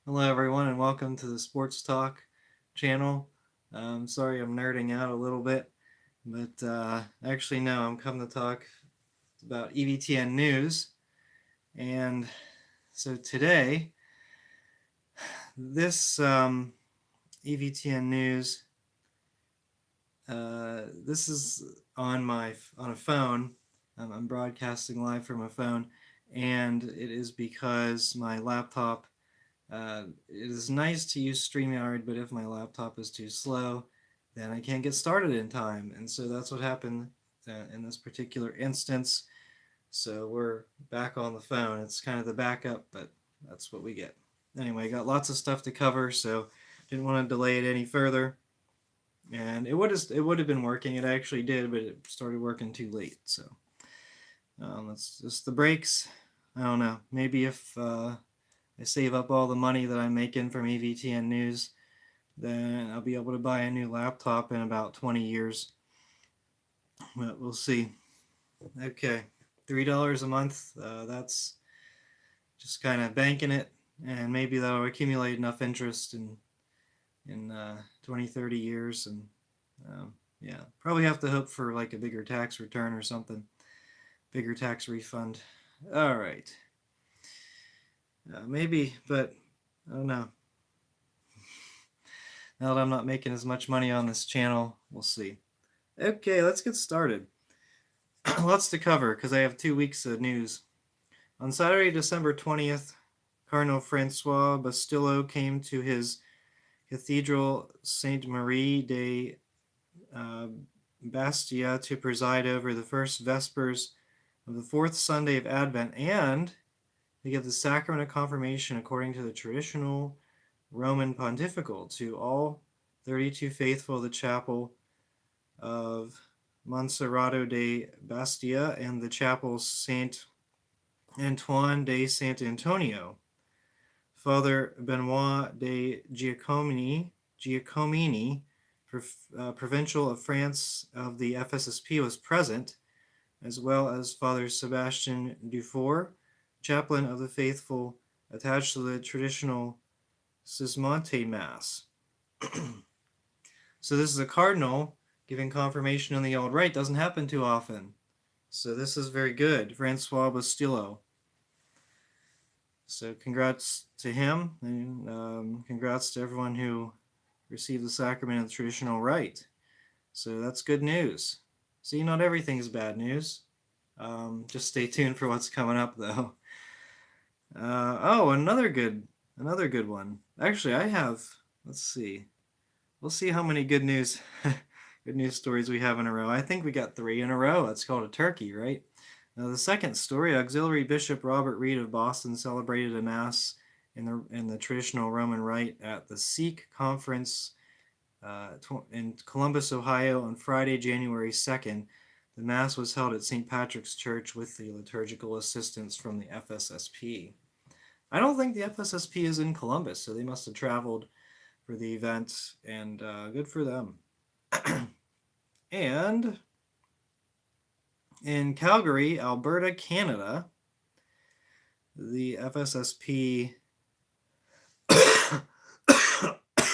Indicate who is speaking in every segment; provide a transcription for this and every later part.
Speaker 1: Hello, everyone, and welcome to the Sports Talk channel. Sorry I'm nerding out a little bit, but actually, no, I'm coming to talk about EVTN news. And so today, this EVTN news, this is on a phone. I'm broadcasting live from a phone, and it is because my laptop. It is nice to use StreamYard, but if my laptop is too slow, then I can't get started in time. And so that's what happened in this particular instance. So we're back on the phone. It's kind of the backup, but that's what we get. Anyway, got lots of stuff to cover, so didn't want to delay it any further. And it would have been working. It actually did, but it started working too late. So it's just the breaks. I don't know. Maybe if I save up all the money that I'm making from EVTN News, then I'll be able to buy a new laptop in about 20 years. But we'll see. Okay, $3 a month. That's just kind of banking it, and maybe that'll accumulate enough interest in 20, 30 years, and yeah, probably have to hope for like a bigger tax return or something, bigger tax refund. All right, maybe, but I don't know. Now that I'm not making as much money on this channel, we'll see. Okay, let's get started. Lots to cover because I have 2 weeks of news. On Saturday, December 20th, Cardinal Francois Bastillo came to his Cathedral Sainte Marie de Bastia to preside over the first Vespers of the fourth Sunday of Advent and to give the sacrament of confirmation according to the traditional Roman pontifical to all 32 faithful of the chapel of Monserrato de Bastia and the chapel Saint Antoine de Saint Antonio. Father Benoit de Giacomini, provincial of France of the FSSP, was present, as well as Father Sebastian Dufour, chaplain of the faithful attached to the traditional Sismonte Mass. So this is a cardinal giving confirmation in the old rite. Doesn't happen too often. So this is very good. Francois Bastillo. So congrats to him, and congrats to everyone who received the sacrament in the traditional rite. So that's good news. See, not everything is bad news. Just stay tuned for what's coming up, though. Oh, another good one. Actually, I have. Let's see. We'll see how many good news good news stories we have in a row. I think we got 3 in a row. That's called a turkey, right? Now, the second story, Auxiliary Bishop Robert Reed of Boston celebrated a mass in the traditional Roman rite at the Sikh Conference in Columbus, Ohio on Friday, January 2nd. The mass was held at St. Patrick's Church with the liturgical assistance from the FSSP. I don't think the FSSP is in Columbus, so they must have traveled for the event, and good for them. And in Calgary, Alberta, Canada, the FSSP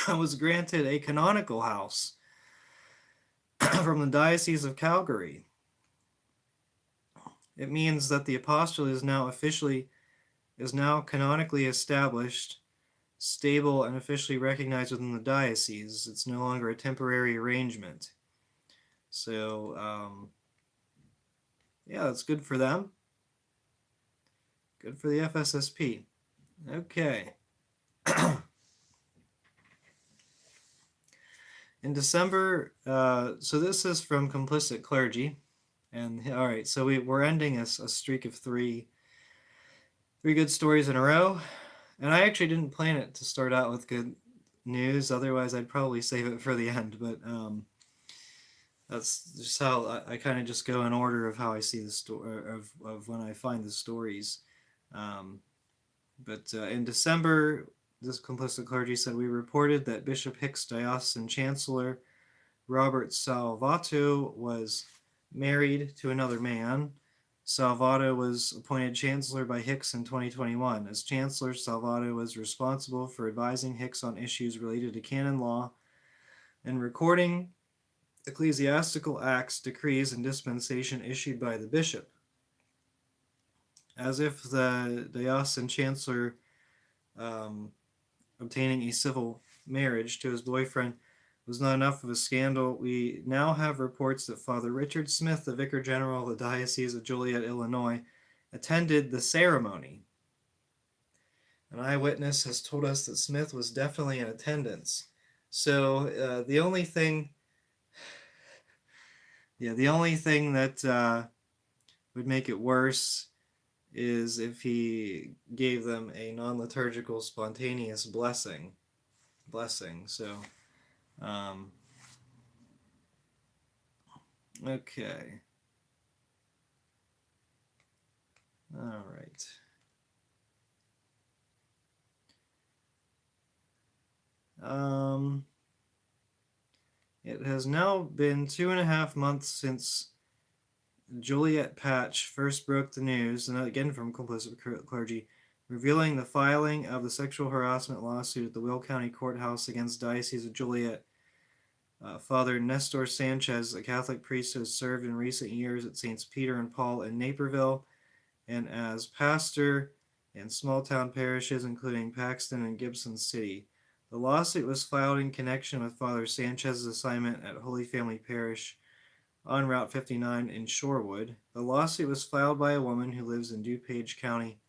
Speaker 1: was granted a canonical house from the Diocese of Calgary. It means that the apostolate is now canonically established, stable, and officially recognized within the diocese. It's no longer a temporary arrangement. So, yeah, that's good for them. Good for the FSSP. Okay. In December, so this is from Complicit Clergy. And all right, so we're ending a streak of three good stories in a row. And I actually didn't plan it to start out with good news. Otherwise, I'd probably save it for the end. But that's just how I kind of just go in order of how I see the story of when I find the stories. But in December, this Complicit Clergy said, we reported that Bishop Hicks Diocesan Chancellor Robert Salvato was married to another man. Salvato was appointed chancellor by Hicks in 2021. As chancellor, Salvato was responsible for advising Hicks on issues related to canon law and recording ecclesiastical acts, decrees, and dispensation issued by the bishop. As if the diocesan chancellor obtaining a civil marriage to his boyfriend was not enough of a scandal, we now have reports that Father Richard Smith, the Vicar General of the Diocese of Joliet, Illinois, attended the ceremony. An eyewitness has told us that Smith was definitely in attendance. So the only thing that would make it worse is if he gave them a non-liturgical spontaneous blessing. So okay, all right. It has now been 2.5 months since Juliet Patch first broke the news, and again from complicit clergy, revealing the filing of the sexual harassment lawsuit at the Will County Courthouse against Diocese of Joliet. Father Nestor Sanchez, a Catholic priest who has served in recent years at Saints Peter and Paul in Naperville, and as pastor in small town parishes including Paxton and Gibson City. The lawsuit was filed in connection with Father Sanchez's assignment at Holy Family Parish on Route 59 in Shorewood. The lawsuit was filed by a woman who lives in DuPage County.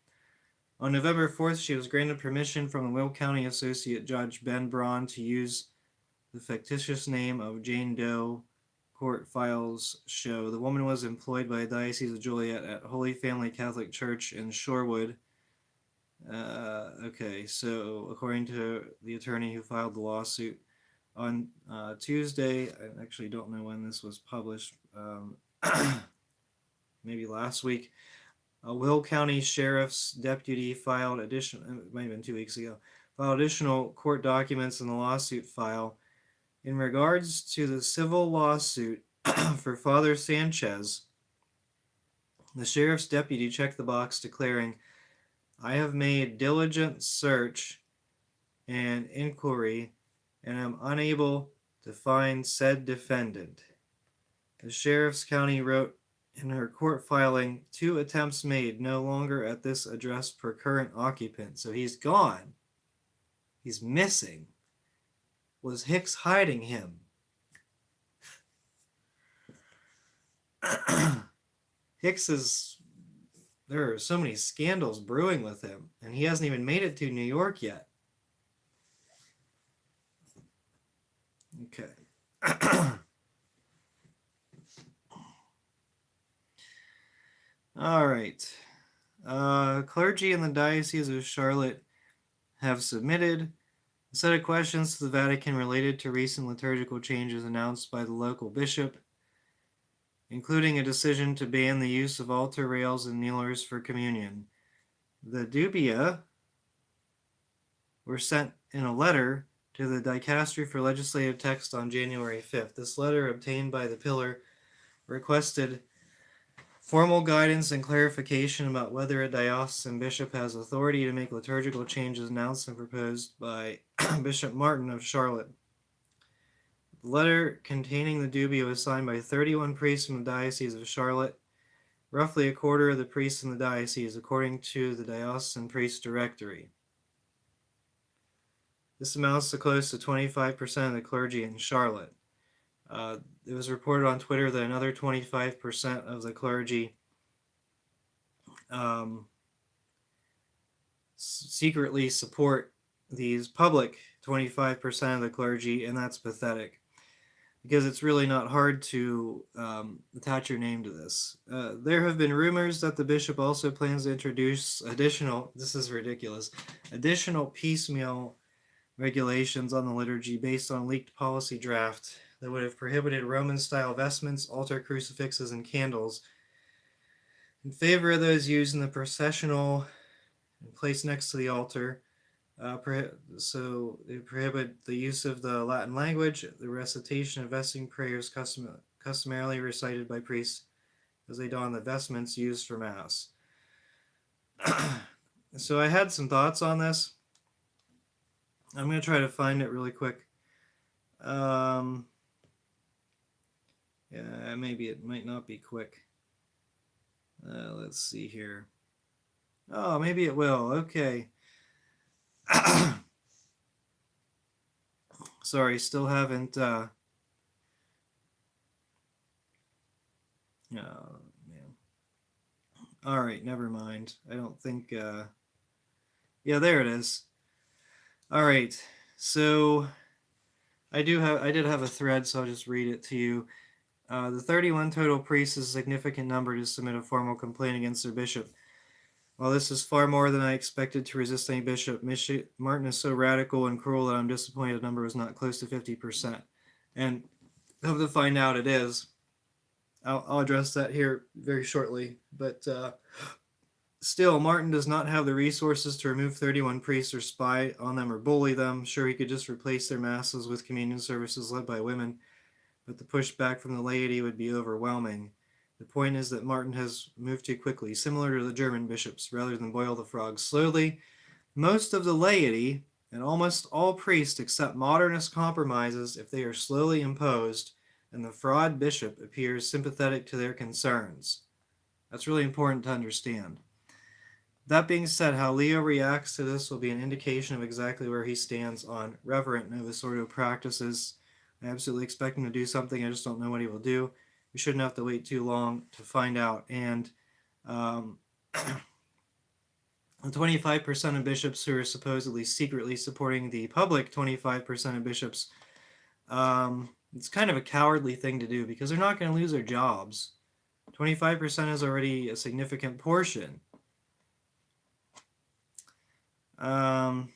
Speaker 1: On November 4th, she was granted permission from the Will County Associate Judge Ben Braun to use the fictitious name of Jane Doe. Court files show the woman was employed by the Diocese of Joliet at Holy Family Catholic Church in Shorewood. Okay, so according to the attorney who filed the lawsuit, on Tuesday, I actually don't know when this was published, maybe last week, a Will County Sheriff's deputy filed additional, it might have been 2 weeks ago, filed additional court documents in the lawsuit file. In regards to the civil lawsuit for Father Sanchez, the sheriff's deputy checked the box declaring, "I have made diligent search and inquiry and am unable to find said defendant." The sheriff's county wrote in her court filing, "2 attempts made, no longer at this address per current occupant." So he's gone. He's missing. Was Hicks hiding him? There are so many scandals brewing with him, and he hasn't even made it to New York yet. Okay. All right. Clergy in the Diocese of Charlotte have submitted a set of questions to the Vatican related to recent liturgical changes announced by the local bishop, including a decision to ban the use of altar rails and kneelers for communion. The dubia were sent in a letter to the Dicastery for Legislative Text on January 5th. This letter, obtained by the pillar, requested formal guidance and clarification about whether a diocesan bishop has authority to make liturgical changes announced and proposed by Bishop Martin of Charlotte. The letter containing the dubia was signed by 31 priests from the Diocese of Charlotte, roughly a quarter of the priests in the diocese, according to the Diocesan Priest Directory. This amounts to close to 25% of the clergy in Charlotte. It was reported on Twitter that another 25% of the clergy secretly support these public 25% of the clergy, and that's pathetic, because it's really not hard to attach your name to this. There have been rumors that the bishop also plans to introduce additional piecemeal regulations on the liturgy based on leaked policy draft that would have prohibited Roman-style vestments, altar crucifixes, and candles in favor of those used in the processional and placed next to the altar. So they prohibit the use of the Latin language, the recitation of vesting prayers customarily recited by priests, as they don the vestments used for Mass. So I had some thoughts on this. I'm going to try to find it really quick. Yeah, maybe it might not be quick. Let's see here. Oh, maybe it will. Okay. Sorry, still haven't. Oh, man. All right, never mind. I don't think. Yeah, there it is. All right. So I did have a thread, so I'll just read it to you. The 31 total priests is a significant number to submit a formal complaint against their bishop. While this is far more than I expected to resist any bishop, Martin is so radical and cruel that I'm disappointed the number was not close to 50%. And hope to find out it is. I'll address that here very shortly. But still, Martin does not have the resources to remove 31 priests or spy on them or bully them. Sure, he could just replace their masses with communion services led by women, but the pushback from the laity would be overwhelming. The point is that Martin has moved too quickly, similar to the German bishops. Rather than boil the frog slowly, most of the laity and almost all priests accept modernist compromises if they are slowly imposed, and the fraud bishop appears sympathetic to their concerns. That's really important to understand. That being said, how Leo reacts to this will be an indication of exactly where he stands on reverent Novus Ordo practices. I absolutely expect him to do something. I just don't know what he will do. We shouldn't have to wait too long to find out. And the 25% of bishops who are supposedly secretly supporting the public 25% of bishops, it's kind of a cowardly thing to do because they're not going to lose their jobs. 25% is already a significant portion. Yeah,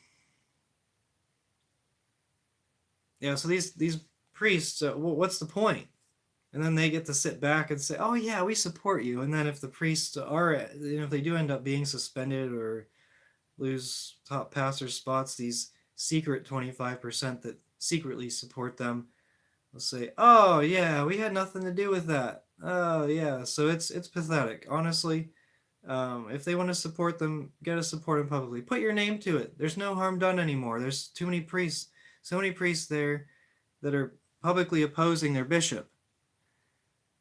Speaker 1: so these priests, what's the point? And then they get to sit back and say, oh yeah, we support you. And then if the priests are, if they do end up being suspended or lose top pastor spots, these secret 25% that secretly support them will say, oh yeah, we had nothing to do with that. Oh yeah, so it's pathetic, honestly. If they want to support them, get to support them publicly. Put your name to it. There's no harm done anymore. There's too many priests, so many priests there that are publicly opposing their bishop.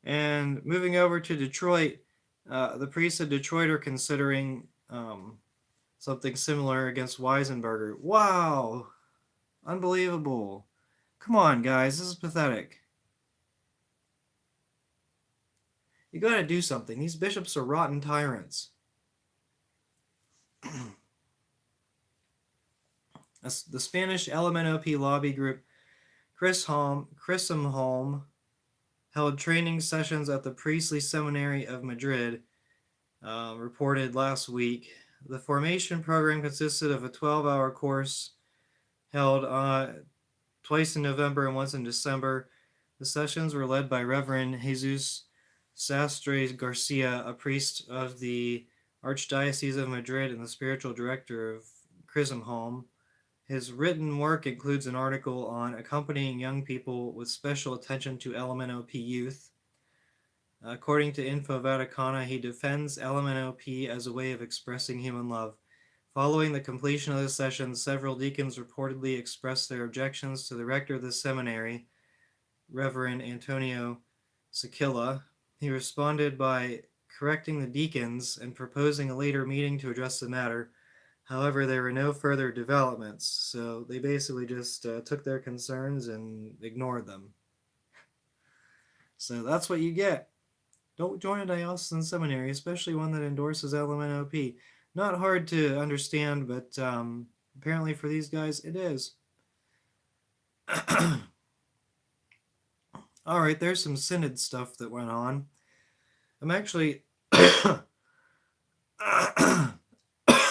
Speaker 1: And moving over to Detroit, the priests of Detroit are considering something similar against Weisenberger. Wow! Unbelievable. Come on, guys. This is pathetic. You gotta do something. These bishops are rotten tyrants. The Spanish LMNOP lobby group Chisholm held training sessions at the Priestly Seminary of Madrid, reported last week. The formation program consisted of a 12-hour course held twice in November and once in December. The sessions were led by Reverend Jesus Sastres Garcia, a priest of the Archdiocese of Madrid and the spiritual director of Chisholm. His written work includes an article on accompanying young people with special attention to LMNOP youth. According to Info Vaticana, he defends LMNOP as a way of expressing human love. Following the completion of the session, several deacons reportedly expressed their objections to the rector of the seminary, Reverend Antonio Sakilla. He responded by correcting the deacons and proposing a later meeting to address the matter. However, there were no further developments, so they basically just took their concerns and ignored them. So that's what you get. Don't join a diocesan seminary, especially one that endorses LMNOP. Not hard to understand, but apparently for these guys, it is. All right, there's some synod stuff that went on. I'm actually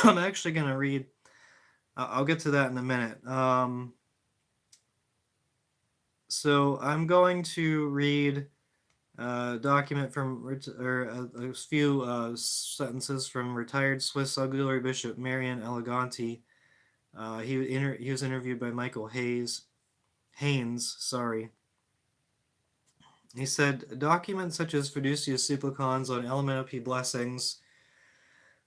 Speaker 1: I'm actually going to read. I'll get to that in a minute. So I'm going to read a document from, or a few sentences from retired Swiss Auxiliary Bishop Marian Eleganti. He was interviewed by Michael Haynes. He said, documents such as Fiducia Supplicans on Elemental blessings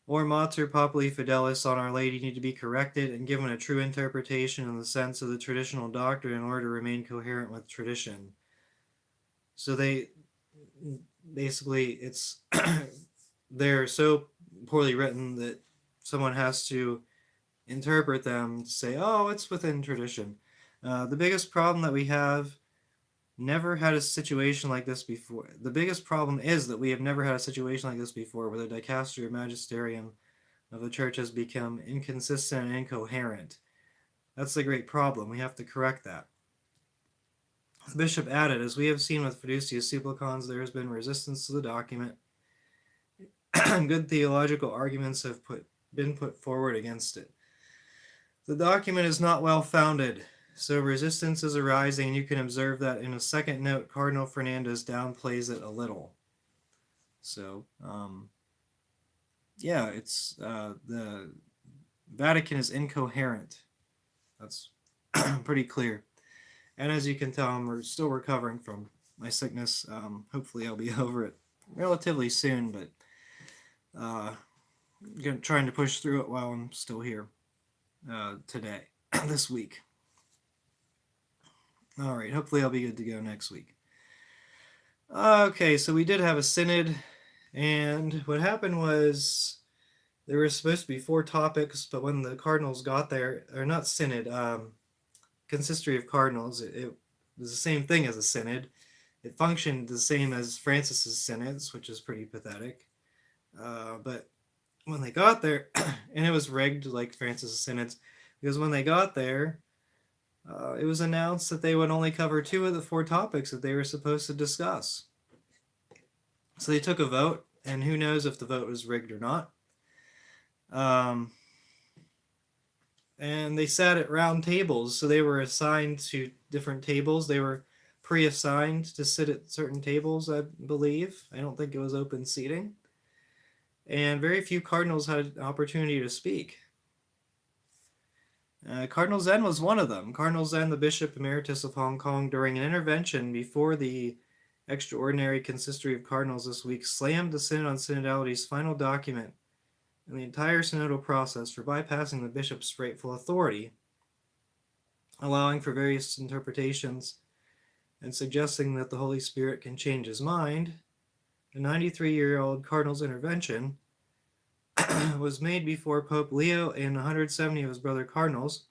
Speaker 1: or Mater Populi Fidelis on Our Lady need to be corrected and given a true interpretation in the sense of the traditional doctrine in order to remain coherent with tradition. So they basically, it's they're so poorly written that someone has to interpret them to say, oh, it's within tradition. The biggest problem that we have never had a situation like this before. The biggest problem is that we have never had a situation like this before where the dicastery or magisterium of the church has become inconsistent and incoherent. That's the great problem. We have to correct that. The bishop added, as we have seen with Fiducia Supplicans, there has been resistance to the document. Good theological arguments have been put forward against it. The document is not well founded, so resistance is arising, and you can observe that in a second note, Cardinal Fernandez downplays it a little. So, yeah, it's the Vatican is incoherent. That's pretty clear. And as you can tell, I'm still recovering from my sickness. Hopefully, I'll be over it relatively soon, but trying to push through it while I'm still here today, this week. All right, hopefully I'll be good to go next week. Okay, so we did have a synod, and what happened was there were supposed to be 4 topics, but when the cardinals got there, or not synod, consistory of cardinals, it was the same thing as a synod. It functioned the same as Francis's synods, which is pretty pathetic. But when they got there, and it was rigged like Francis's synods, because when they got there, it was announced that they would only cover 2 of the 4 topics that they were supposed to discuss. So they took a vote, and who knows if the vote was rigged or not. And they sat at round tables, so they were assigned to different tables. They were pre-assigned to sit at certain tables, I believe. I don't think it was open seating. And very few cardinals had an opportunity to speak. Cardinal Zen was one of them. Cardinal Zen, the Bishop Emeritus of Hong Kong, during an intervention before the extraordinary consistory of cardinals this week, slammed the Synod on Synodality's final document and the entire synodal process for bypassing the bishop's rightful authority, allowing for various interpretations and suggesting that the Holy Spirit can change his mind. The 93-year-old cardinal's intervention was made before Pope Leo and 170 of his brother cardinals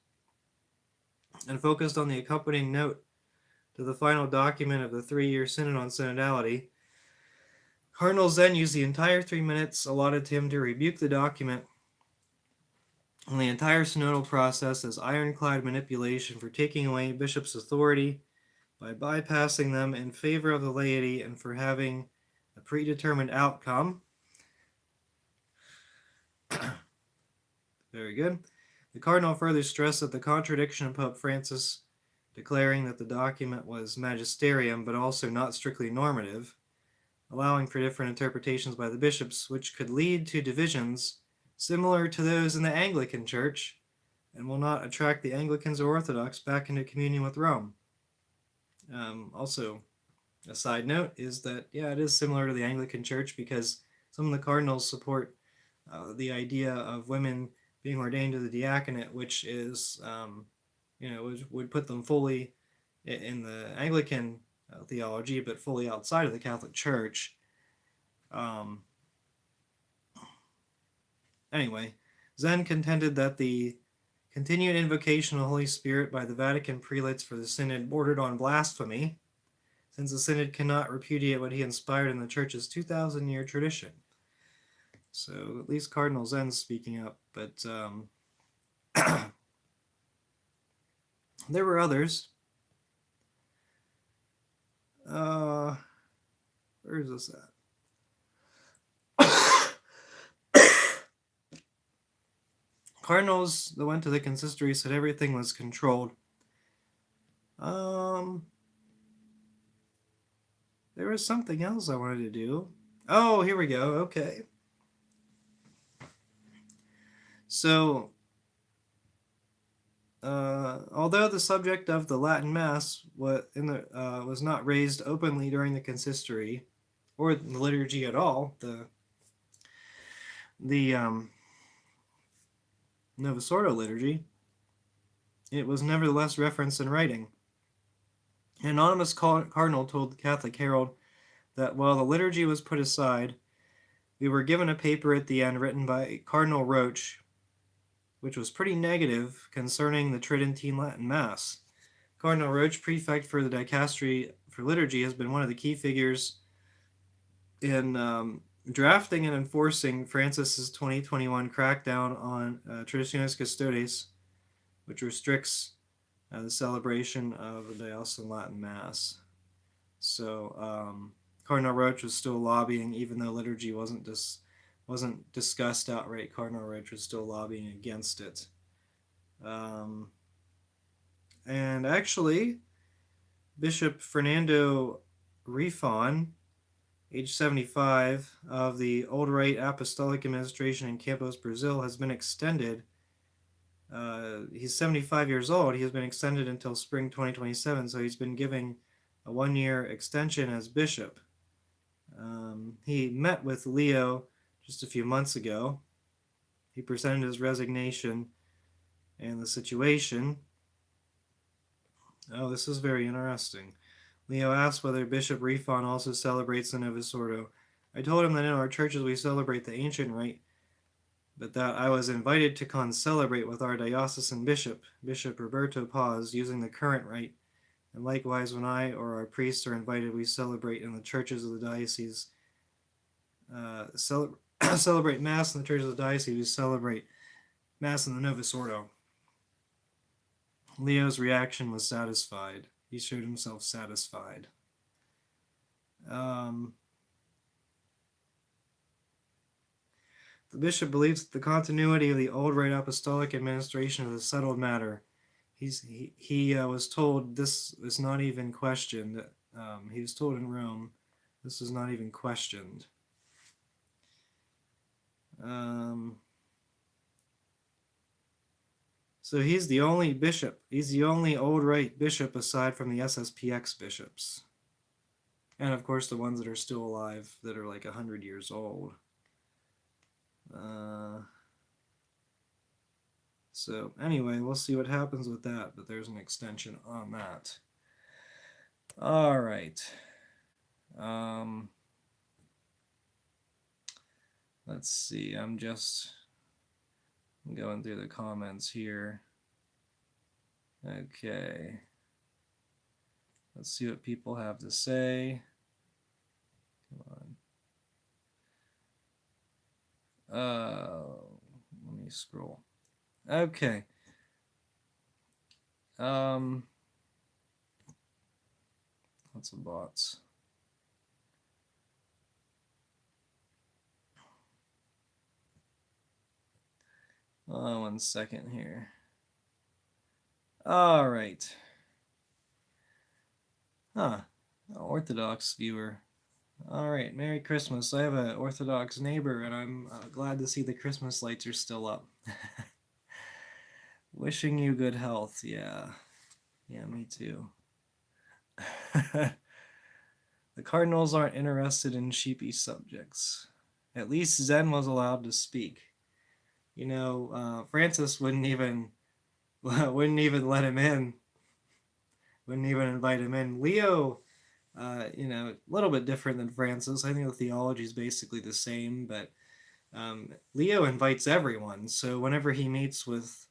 Speaker 1: and focused on the accompanying note to the final document of the 3-year Synod on Synodality. Cardinal Zen used the entire 3 minutes allotted to him to rebuke the document and the entire synodal process as ironclad manipulation for taking away bishops' authority by bypassing them in favor of the laity and for having a predetermined outcome. Very good. The cardinal further stressed that the contradiction of Pope Francis declaring that the document was magisterium but also not strictly normative, allowing for different interpretations by the bishops, which could lead to divisions similar to those in the Anglican Church and will not attract the Anglicans or Orthodox back into communion with Rome. Also, a side note is that, yeah, it is similar to the Anglican Church because some of the cardinals support the idea of women being ordained to the diaconate, which is, would put them fully in the Anglican theology, but fully outside of the Catholic Church. Anyway, Zen contended that the continued invocation of the Holy Spirit by the Vatican prelates for the Synod bordered on blasphemy, since the Synod cannot repudiate what he inspired in the Church's 2,000-year tradition. So at least Cardinal Zen's speaking up, but there were others. Where is this at? Cardinals that went to the consistory said everything was controlled. There was something else I wanted to do. Oh, here we go. Okay. So, Although the subject of the Latin Mass was not raised openly during the consistory or the liturgy at all, the Novus Ordo liturgy, it was nevertheless referenced in writing. An anonymous cardinal told the Catholic Herald that while the liturgy was put aside, we were given a paper at the end written by Cardinal Roche, which was pretty negative concerning the Tridentine Latin Mass. Cardinal Roche, prefect for the dicastery for liturgy, has been one of the key figures in drafting and enforcing Francis's 2021 crackdown on Traditionis Custodes, which restricts the celebration of the diocesan Latin Mass. So Cardinal Roche was still lobbying, even though liturgy wasn't discussed outright. Cardinal Roche was still lobbying against it. And actually, Bishop Fernando Rifon, age 75, of the Old Rite Apostolic Administration in Campos, Brazil, has been extended. He's 75 years old. He has been extended until spring 2027, so he's been giving a 1-year extension as bishop. He met with Leo just a few months ago. He presented his resignation and the situation. Oh, this is very interesting. Leo asked whether Bishop Rifon also celebrates the Novus Ordo. I told him that in our churches we celebrate the ancient rite, but that I was invited to concelebrate with our diocesan bishop, Bishop Roberto Paz, using the current rite. And likewise, when I or our priests are invited, we celebrate in the churches of the diocese. Celebrate Mass in the churches of the diocese. We celebrate Mass in the Novus Ordo. Leo's reaction was satisfied. He showed himself satisfied. The bishop believes that the continuity of the Old Rite Apostolic administration is a settled matter. He was told this is not even questioned. He was told in Rome this is not even questioned. So he's the only bishop. He's the only Old Rite bishop aside from the SSPX bishops. And of course the ones that are still alive that are like 100 years old. So anyway, we'll see what happens with that, but there's an extension on that. All right. Let's see, I'm just going through the comments here. Okay. Let's see what people have to say. Come on. Let me scroll. Okay. Lots of bots. One second here. All right. Orthodox viewer. All right, Merry Christmas. I have an Orthodox neighbor, and I'm glad to see the Christmas lights are still up. Wishing you good health. Yeah, me too. The Cardinals aren't interested in sheepy subjects. At least Zen was allowed to speak. You know, Francis wouldn't even let him in. Wouldn't even invite him in. Leo, you know, a little bit different than Francis. I think the theology is basically the same, but Leo invites everyone. So whenever he meets with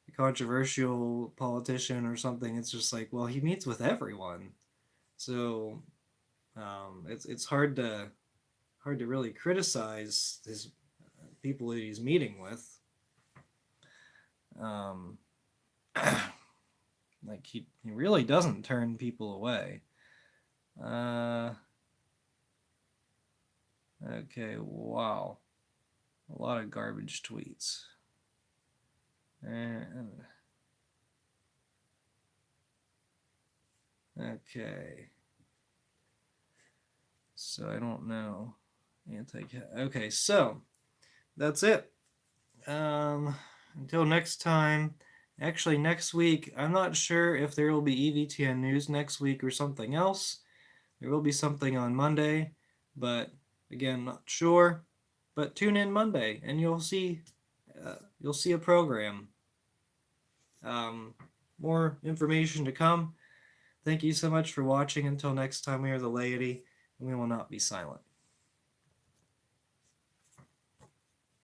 Speaker 1: a controversial politician or something, it's just like, well, he meets with everyone. So it's hard to really criticize his people that he's meeting with. Like he really doesn't turn people away. Okay, wow. A lot of garbage tweets. Okay. So I don't know. Okay, so that's it. Until next time, Actually, next week, I'm not sure if there will be EVTN news next week or something else. There will be something on Monday, but again, not sure. But tune in Monday, and you'll see a program. Um, More information to come. Thank you so much for watching. Until next time, we are the laity, and we will not be silent.